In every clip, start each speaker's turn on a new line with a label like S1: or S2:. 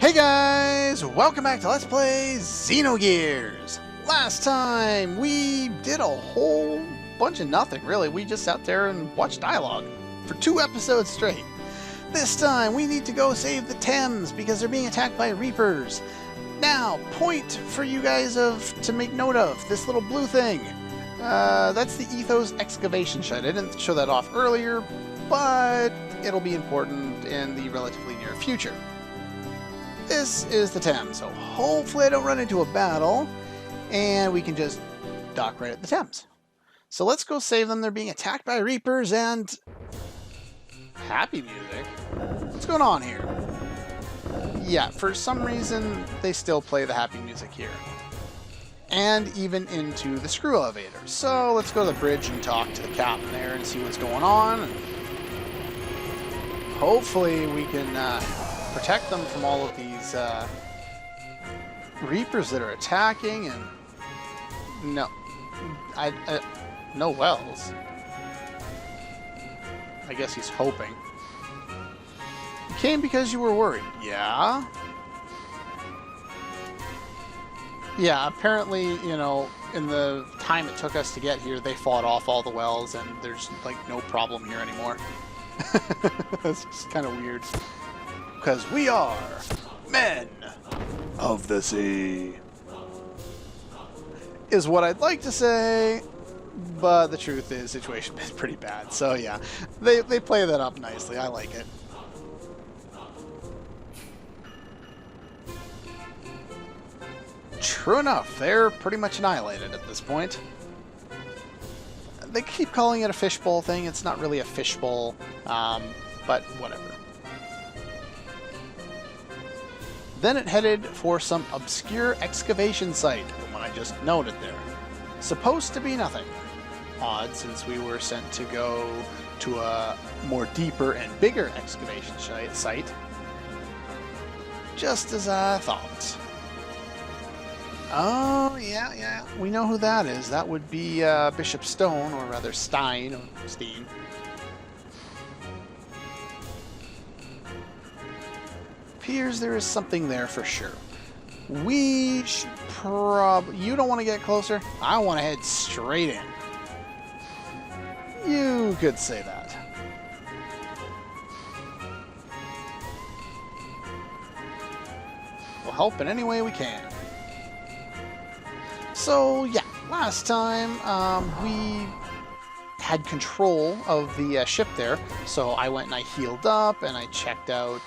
S1: Hey guys! Welcome back to Let's Play Xenogears! Last time we did a whole bunch of nothing, really. We just sat there and watched dialogue for 2 episodes straight. This time we need to go save the Thames because they're being attacked by Reapers. Now, point for you guys to make note of, this little blue thing. That's the Ethos excavation site. I didn't show that off earlier, but it'll be important in the relatively near future. This is the Thames, so hopefully I don't run into a battle, and we can just dock right at the Thames. So let's go save them. They're being attacked by Reapers, and happy music. What's going on here? Yeah, for some reason, they still play the happy music here. And even into the screw elevator. So let's go to the bridge and talk to the captain there and see what's going on. Hopefully we can protect them from all of these Reapers that are attacking, and no wells. I guess he's hoping. You came because you were worried. Yeah? Yeah, apparently, you know, in the time it took us to get here, they fought off all the wells, and there's, like, no problem here anymore. That's just kind of weird. Because we are men of the sea, is what I'd like to say, but the truth is, the situation is pretty bad. So yeah, they play that up nicely. I like it. True enough, they're pretty much annihilated at this point. They keep calling it a fishbowl thing. It's not really a fishbowl, but whatever. Then it headed for some obscure excavation site, the one I just noted there. Supposed to be nothing. Odd, since we were sent to go to a more deeper and bigger excavation site. Just as I thought. Oh, yeah, we know who that is. That would be Bishop Stone, or rather Stein, or Steen. Appears there is something there for sure. We should probably... You don't want to get closer? I want to head straight in. You could say that. We'll help in any way we can. So, yeah, last time we had control of the ship there, so I went and I healed up and I checked out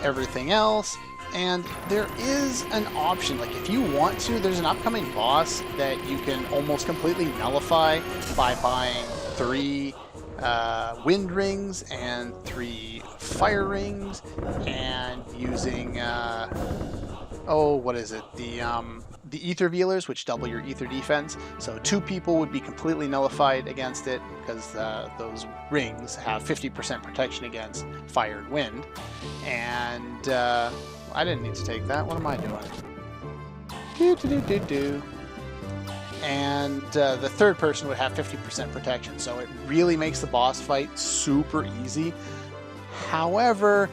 S1: everything else, and there is an option, like if you want to, there's an upcoming boss that you can almost completely nullify by buying 3 wind rings and 3 fire rings, and using what is it, the ether veilers, which double your ether defense. So 2 people would be completely nullified against it, because those rings have 50% protection against fire and wind. And I didn't need to take that. What am I doing? And the 3rd person would have 50% protection. So it really makes the boss fight super easy. However,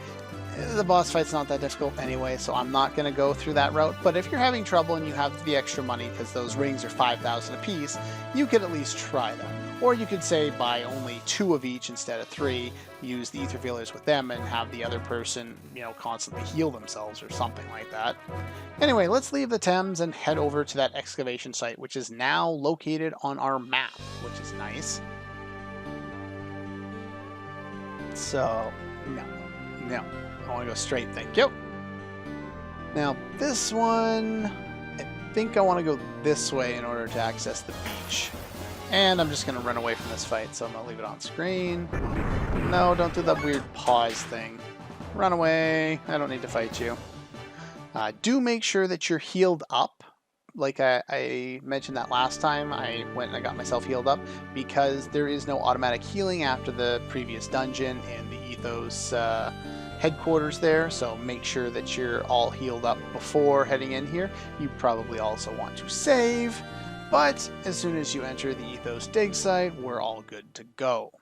S1: the boss fight's not that difficult anyway, so I'm not going to go through that route. But if you're having trouble and you have the extra money, because those rings are 5,000 apiece, you could at least try that. Or you could say buy only 2 of each instead of 3, use the ether veilers with them, and have the other person, you know, constantly heal themselves or something like that. Anyway, let's leave the Thames and head over to that excavation site, which is now located on our map, which is nice. So, no. I want to go straight, thank you. Now, this one, I think I want to go this way in order to access the beach. And I'm just going to run away from this fight, so I'm going to leave it on screen. No, don't do that weird pause thing. Run away. I don't need to fight you. Do make sure that you're healed up. Like I mentioned that last time, I went and I got myself healed up, because there is no automatic healing after the previous dungeon in the Ethos headquarters there, so make sure that you're all healed up before heading in here. You probably also want to save, but as soon as you enter the Ethos dig site, we're all good to go.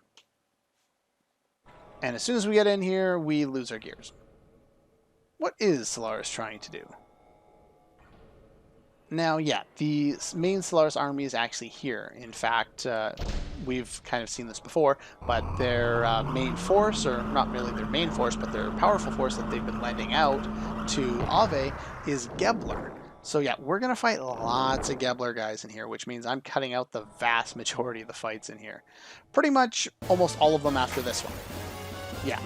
S1: And as soon as we get in here, we lose our gears. what is Solaris trying to do? Now, yeah, the main Solaris army is actually here. In fact, we've kind of seen this before, but their main force, or not really their main force, but their powerful force that they've been lending out to Ave is Gebler. So yeah, we're going to fight lots of Gebler guys in here, which means I'm cutting out the vast majority of the fights in here. Pretty much almost all of them after this one. Yeah,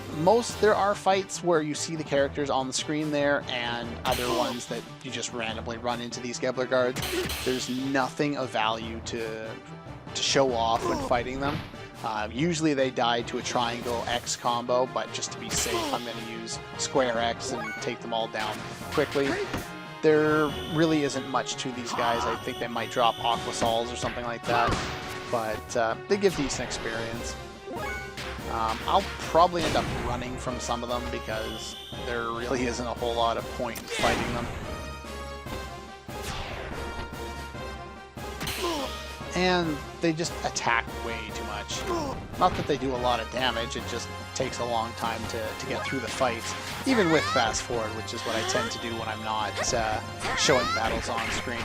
S1: there are fights where you see the characters on the screen there, and other ones that you just randomly run into these Gebler guards. There's nothing of value to show off when fighting them. Usually they die to a triangle X combo, but just to be safe, I'm going to use square X and take them all down quickly. There really isn't much to these guys. I think they might drop Aquasols or something like that, but they give decent experience. I'll probably end up running from some of them because there really isn't a whole lot of point in fighting them. And they just attack way too much. Not that they do a lot of damage, it just takes a long time to get through the fights, even with fast forward, which is what I tend to do when I'm not showing battles on screen.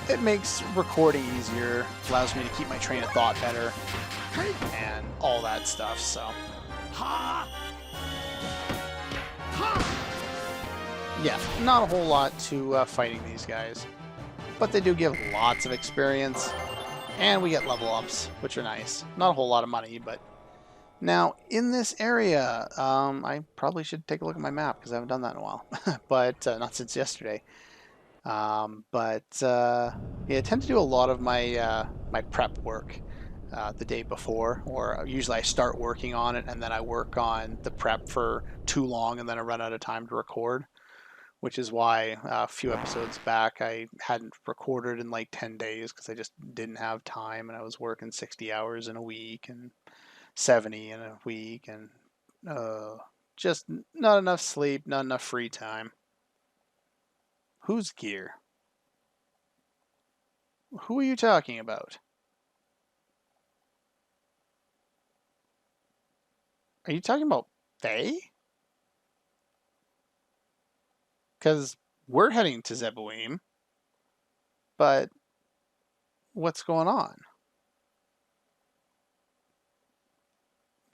S1: It makes recording easier, allows me to keep my train of thought better, and all that stuff, so. Yeah, not a whole lot to fighting these guys, but they do give lots of experience, and we get level ups, which are nice. Not a whole lot of money, but now in this area, I probably should take a look at my map because I haven't done that in a while, but not since yesterday. Yeah, I tend to do a lot of my my prep work the day before, or usually I start working on it and then I work on the prep for too long and then I run out of time to record, which is why a few episodes back I hadn't recorded in like 10 days because I just didn't have time, and I was working 60 hours in a week and 70 in a week, and just not enough sleep, not enough free time. Whose gear? Who are you talking about? Are you talking about Faye? Because we're heading to Zeboim, but what's going on?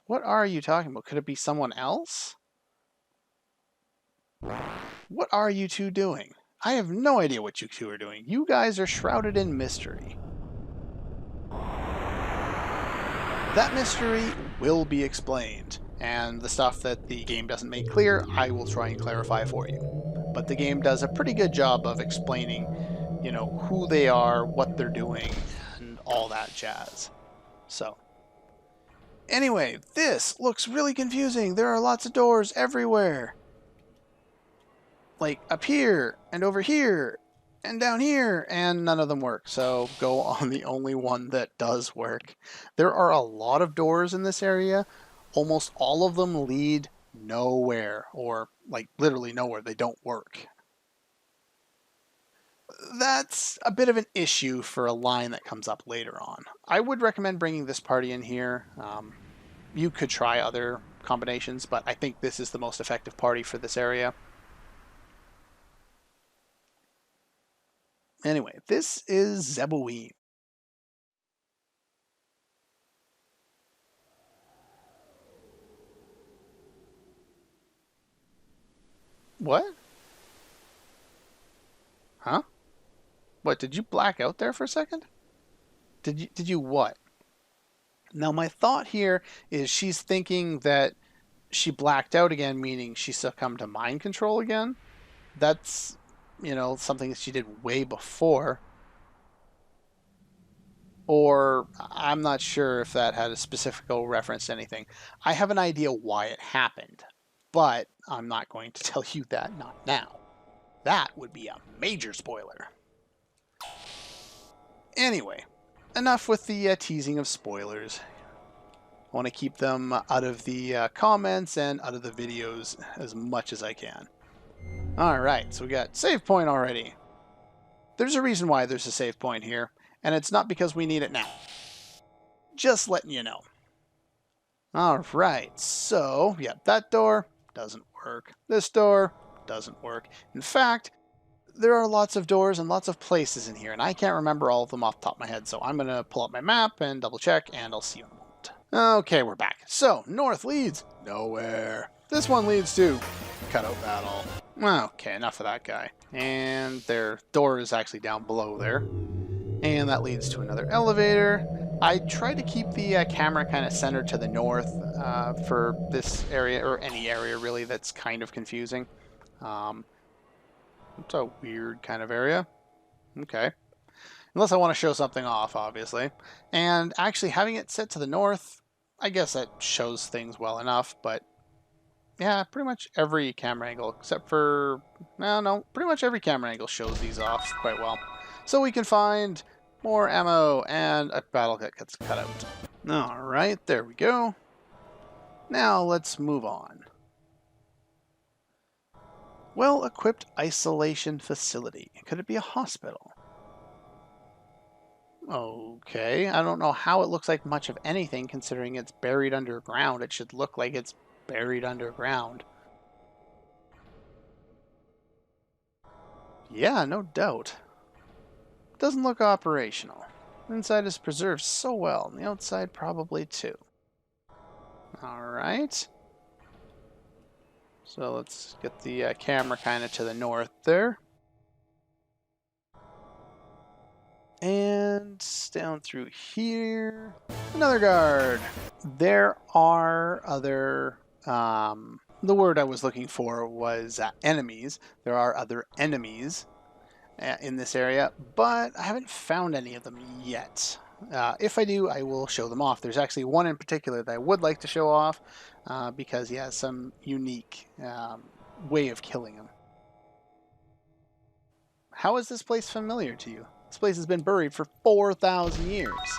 S1: What are you talking about? Could it be someone else? What are you two doing? I have no idea what you two are doing. You guys are shrouded in mystery. That mystery will be explained, and the stuff that the game doesn't make clear, I will try and clarify for you. But the game does a pretty good job of explaining, you know, who they are, what they're doing, and all that jazz. So, anyway, this looks really confusing. There are lots of doors everywhere. Like up here, and over here, and down here, and none of them work. So go on the only one that does work. There are a lot of doors in this area. Almost all of them lead nowhere, or like literally nowhere. They don't work. That's a bit of an issue for a line that comes up later on. I would recommend bringing this party in here. You could try other combinations, but I think this is the most effective party for this area. Anyway, this is Zeboim. What? Huh? What, did you black out there for a second? Did you what? Now my thought here is she's thinking that she blacked out again, meaning she succumbed to mind control again. That's, you know, something that she did way before. Or I'm not sure if that had a specific reference to anything. I have an idea why it happened, but I'm not going to tell you that, not now. That would be a major spoiler. Anyway, enough with the teasing of spoilers. I want to keep them out of the comments and out of the videos as much as I can. Alright, so we got save point already. There's a reason why there's a save point here, and it's not because we need it now. Just letting you know. Alright, so, yeah, that door doesn't work. This door doesn't work. In fact, there are lots of doors and lots of places in here, and I can't remember all of them off the top of my head, so I'm going to pull up my map and double check, and I'll see you in a moment. Okay, we're back. So, north leads nowhere. This one leads to cutout battle. Okay, enough of that guy. And their door is actually down below there. And that leads to another elevator. I try to keep the camera kind of centered to the north for this area, or any area really that's kind of confusing. It's a weird kind of area. Okay. Unless I want to show something off, obviously. And actually having it set to the north, I guess that shows things well enough, but yeah, pretty much every camera angle, except for, no, pretty much every camera angle shows these off quite well. So we can find more ammo and a battle kit gets cut out. Alright, there we go. Now let's move on. Well-equipped isolation facility. Could it be a hospital? Okay, I don't know how it looks like much of anything considering it's buried underground. It should look like it's buried underground. Yeah, no doubt. Doesn't look operational. Inside is preserved so well, and the outside probably too. Alright. So let's get the camera kind of to the north there. And down through here. Another guard. There are other... the word I was looking for was enemies. There are other enemies in this area, but I haven't found any of them yet. If I do, I will show them off. There's actually one in particular that I would like to show off because he has some unique way of killing him. How is this place familiar to you? This place has been buried for 4,000 years.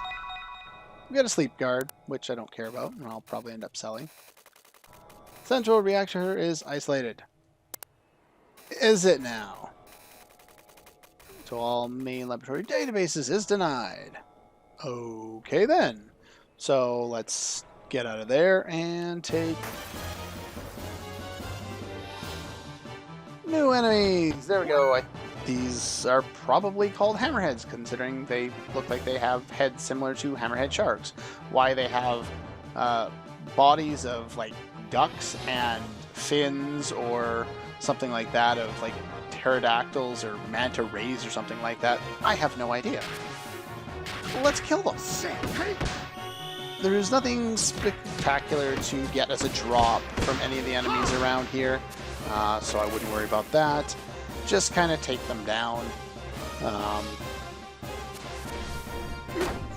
S1: We got a sleep guard, which I don't care about, and I'll probably end up selling. Central reactor is isolated. Is it now? To all main laboratory databases is denied. Okay then. So let's get out of there and take new enemies. There we go. These are probably called hammerheads, considering they look like they have heads similar to hammerhead sharks. Why they have bodies of like ducks and fins or something like that of like pterodactyls or manta rays or something like that, I have no idea. Let's kill them. There's nothing spectacular to get as a drop from any of the enemies around here, so I wouldn't worry about that. Just kind of take them down.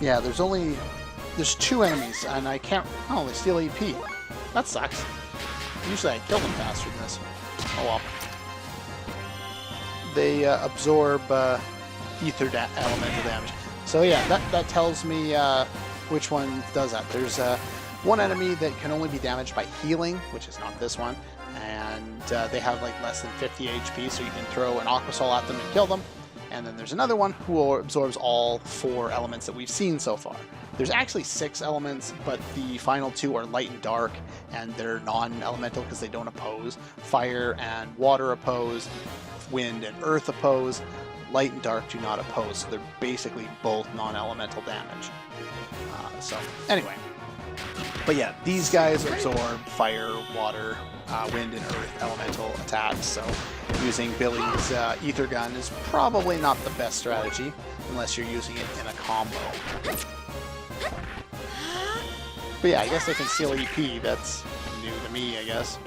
S1: Yeah, there's two enemies, and I can't... Oh, they steal EP. That sucks. Usually I kill them faster than this. Oh well. They absorb ether elemental damage. So yeah, that tells me which one does that. There's one enemy that can only be damaged by healing, which is not this one. And they have like less than 50 HP, so you can throw an Aqua Soul at them and kill them. And then there's another one who absorbs all 4 elements that we've seen so far. There's actually 6 elements, but the final 2 are light and dark, and they're non-elemental because they don't oppose. Fire and water oppose, wind and earth oppose, light and dark do not oppose, so they're basically both non-elemental damage. So, anyway. But yeah, these guys absorb fire, water, wind and earth elemental attacks, so using Billy's ether gun is probably not the best strategy unless you're using it in a combo. But yeah, I guess they can steal EP, that's new to me, I guess.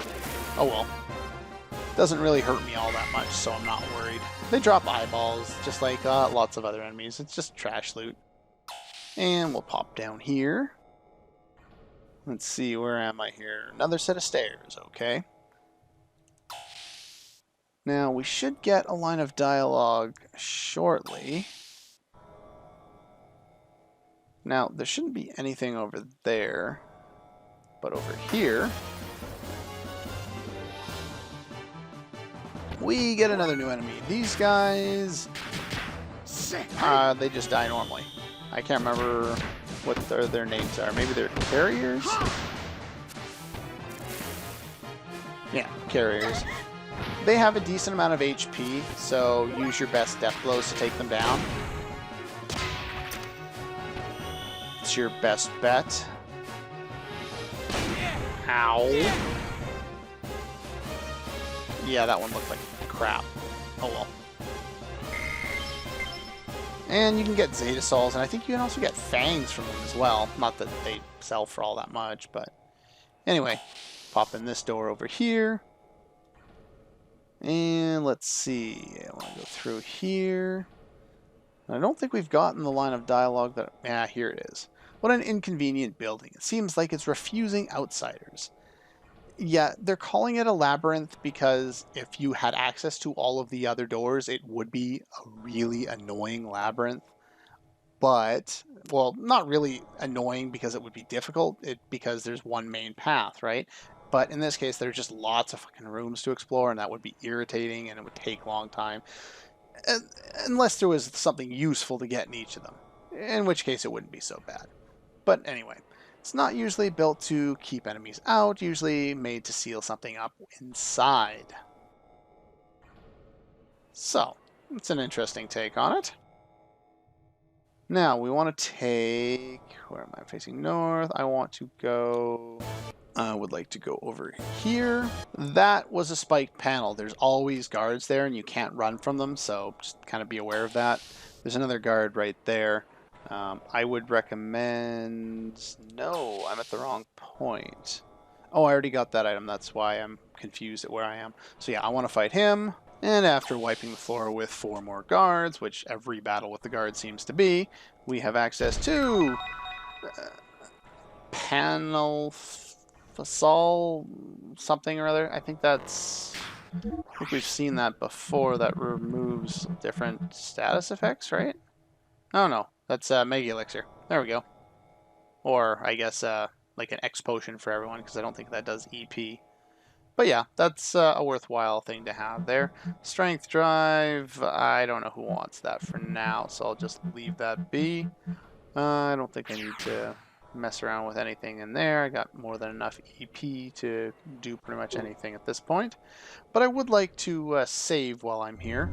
S1: Oh well. Doesn't really hurt me all that much, so I'm not worried. They drop eyeballs, just like lots of other enemies. It's just trash loot. And we'll pop down here. Let's see, where am I here? Another set of stairs, okay. Now, we should get a line of dialogue shortly. Now, there shouldn't be anything over there, but over here, we get another new enemy. These guys, they just die normally. I can't remember what their names are. Maybe they're carriers? Yeah, carriers. They have a decent amount of HP, so use your best death blows to take them down. It's your best bet. Ow. Yeah, that one looked like crap. Oh well. And you can get Zeta Souls, and I think you can also get Fangs from them as well. Not that they sell for all that much, but... Anyway, pop in this door over here. And let's see. I want to go through here. I don't think we've gotten the line of dialogue that... Yeah, here it is. What an inconvenient building. It seems like it's refusing outsiders. Yeah, they're calling it a labyrinth because if you had access to all of the other doors, it would be a really annoying labyrinth. But, well, not really annoying because it would be difficult, because there's one main path, right? But in this case, there's just lots of fucking rooms to explore, and that would be irritating, and it would take a long time. Unless there was something useful to get in each of them. In which case, it wouldn't be so bad. But anyway, it's not usually built to keep enemies out, usually made to seal something up inside. So, it's an interesting take on it. Now, we want to take... Where am I facing north? I want to go... I would like to go over here. That was a spiked panel. There's always guards there, and you can't run from them, so just kind of be aware of that. There's another guard right there. I would recommend... No, I'm at the wrong point. Oh, I already got that item. That's why I'm confused at where I am. So yeah, I want to fight him. And after wiping the floor with 4 more guards, which every battle with the guards seems to be, we have access to... panel... Fasol something or other. I think we've seen that before. That removes different status effects, right? Oh no, that's Mega Elixir. There we go. Or I guess like an X potion for everyone, because I don't think that does EP. But yeah, that's a worthwhile thing to have there. Strength drive, I don't know who wants that for now, so I'll just leave that be. I don't think I need to mess around with anything in there. I got more than enough EP to do pretty much anything at this point. But I would like to save while I'm here.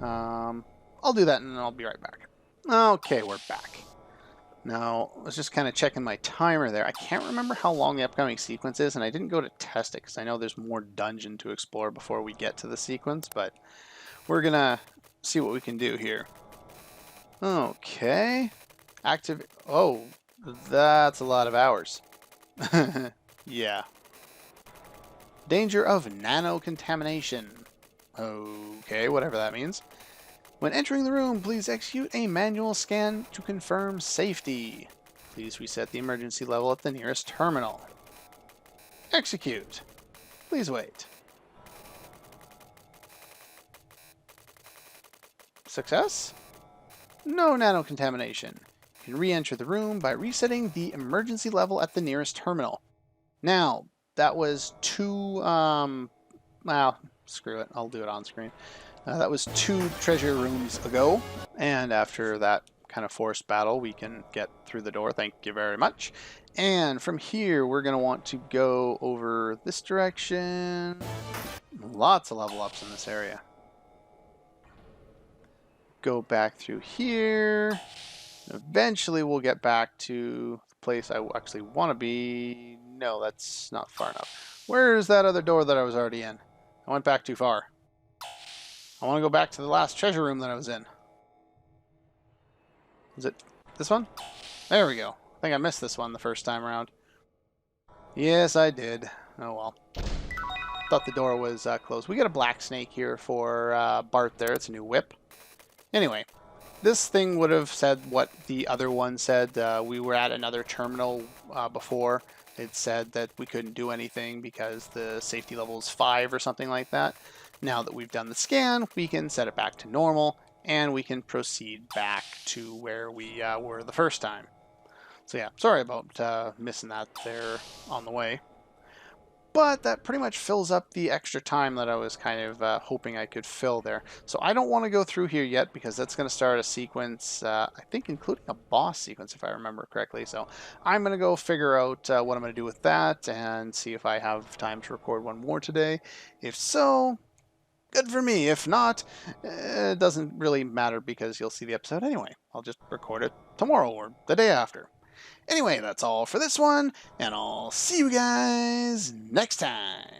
S1: I'll do that and then I'll be right back. Okay, we're back. Now, I was just kind of checking my timer there. I can't remember how long the upcoming sequence is, and I didn't go to test it because I know there's more dungeon to explore before we get to the sequence, but we're going to see what we can do here. Okay. Oh, that's a lot of hours. Yeah. Danger of nano-contamination. Okay, whatever that means. When entering the room, please execute a manual scan to confirm safety. Please reset the emergency level at the nearest terminal. Execute. Please wait. Success? No nano-contamination. You can re-enter the room by resetting the emergency level at the nearest terminal. Now, that was 2... well, screw it. I'll do it on screen. That was 2 treasure rooms ago, and after that kind of forced battle, we can get through the door. Thank you very much. And from here, we're going to want to go over this direction. Lots of level ups in this area. Go back through here. Eventually, we'll get back to the place I actually want to be. No, that's not far enough. Where's that other door that I was already in? I went back too far. I want to go back to the last treasure room that I was in. Is it this one? There we go. I think I missed this one the first time around. Yes, I did. Oh well. Thought the door was closed. We got a black snake here for Bart there. It's a new whip. Anyway, this thing would have said what the other one said. We were at another terminal before. It said that we couldn't do anything because the safety level is 5 or something like that. Now that we've done the scan, we can set it back to normal, and we can proceed back to where we were the first time. So yeah, sorry about missing that there on the way. But that pretty much fills up the extra time that I was kind of hoping I could fill there. So I don't want to go through here yet because that's going to start a sequence, I think including a boss sequence if I remember correctly. So I'm going to go figure out what I'm going to do with that and see if I have time to record one more today. If so, Good for me. If not, it doesn't really matter because you'll see the episode anyway. I'll just record it tomorrow or the day after. Anyway, that's all for this one, and I'll see you guys next time.